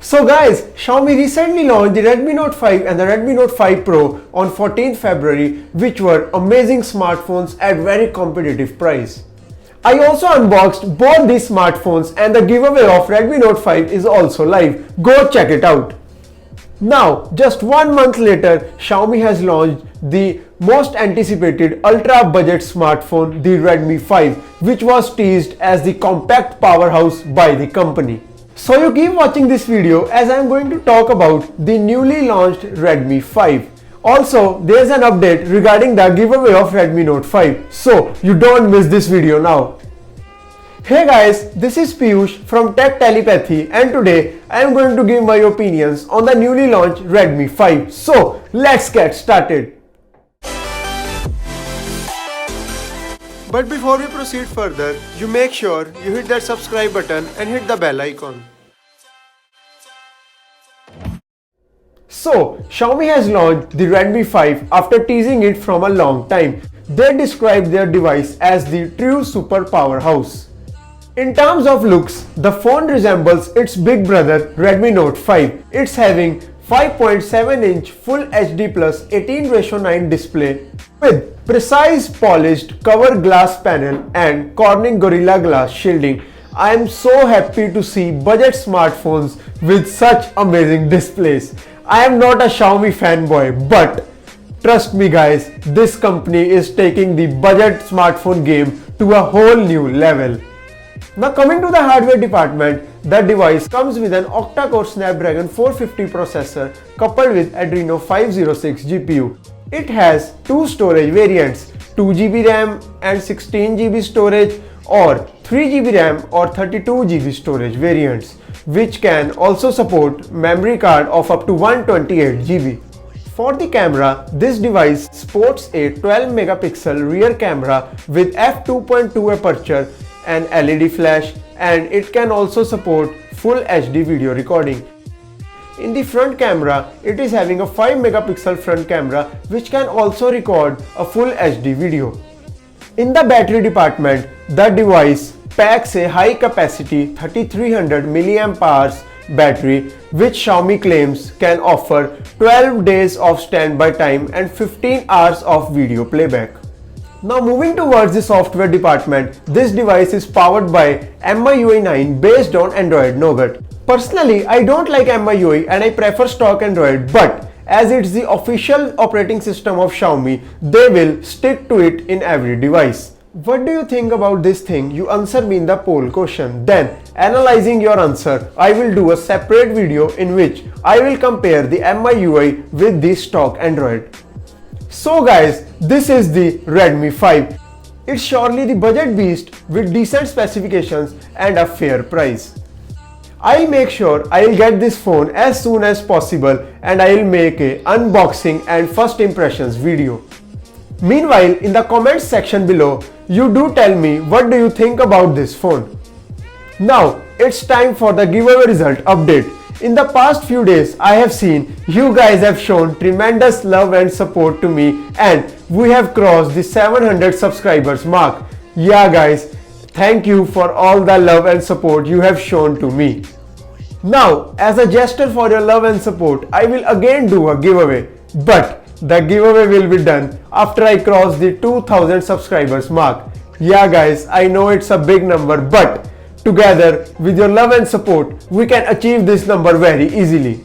So guys, Xiaomi recently launched the Redmi Note 5 and the Redmi Note 5 Pro on 14th February, which were amazing smartphones at very competitive price. I also unboxed both these smartphones and the giveaway of Redmi Note 5 is also live. Go check it out. Now, just 1 month later, Xiaomi has launched the most anticipated ultra budget smartphone, the Redmi 5, which was teased as the compact powerhouse by the company. So you keep watching this video as I am going to talk about the newly launched Redmi 5. Also, there is an update regarding the giveaway of Redmi Note 5, so you don't miss this video now. Hey guys, this is Piyush from Tech Telepathy and today I am going to give my opinions on the newly launched Redmi 5. So let's get started. But before we proceed further, you make sure you hit that subscribe button and hit the bell icon. So, Xiaomi has launched the Redmi 5 after teasing it from a long time. They describe their device as the true super powerhouse. In terms of looks, the phone resembles its big brother Redmi Note 5. It's having 5.7-inch Full HD Plus 18:9 display with precise polished cover glass panel and Corning Gorilla Glass shielding. I am so happy to see budget smartphones with such amazing displays. I am not a Xiaomi fanboy, but trust me guys, this company is taking the budget smartphone game to a whole new level. Now coming to the hardware department, the device comes with an octa-core Snapdragon 450 processor coupled with Adreno 506 GPU. It has two storage variants, 2GB RAM and 16GB storage, or 3GB RAM or 32GB storage variants, which can also support memory card of up to 128GB. For the camera, this device sports a 12 megapixel rear camera with f2.2 aperture and LED flash, and it can also support full HD video recording. In the front camera, it is having a 5 megapixel front camera which can also record a full HD video. In the battery department, the device packs a high capacity 3300 mAh battery which Xiaomi claims can offer 12 days of standby time and 15 hours of video playback. Now moving towards the software department, this device is powered by MIUI 9 based on Android Nougat. Personally, I don't like MIUI and I prefer stock Android, but as it's the official operating system of Xiaomi, they will stick to it in every device. What do you think about this thing? You answer me in the poll question. Then, analyzing your answer, I will do a separate video in which I will compare the MIUI with the stock Android. So guys, this is the Redmi 5. It's surely the budget beast with decent specifications and a fair price. I'll make sure I'll get this phone as soon as possible and I'll make a unboxing and first impressions video. Meanwhile, in the comments section below, you do tell me what do you think about this phone. Now, it's time for the giveaway result update. In the past few days, I have seen you guys have shown tremendous love and support to me and we have crossed the 700 subscribers mark. Yeah guys, thank you for all the love and support you have shown to me. Now, as a gesture for your love and support, I will again do a giveaway. But the giveaway will be done after I cross the 2000 subscribers mark. Yeah guys, I know it's a big number, but together with your love and support, we can achieve this number very easily.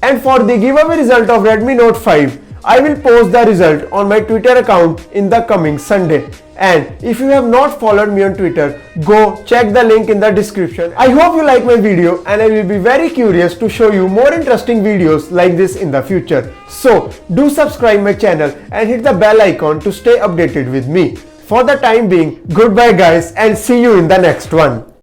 And for the giveaway result of Redmi Note 5, I will post the result on my Twitter account in the coming Sunday. And if you have not followed me on Twitter, go check the link in the description. I hope you like my video and I will be very curious to show you more interesting videos like this in the future. So do subscribe my channel and hit the bell icon to stay updated with me. For the time being, goodbye guys and see you in the next one.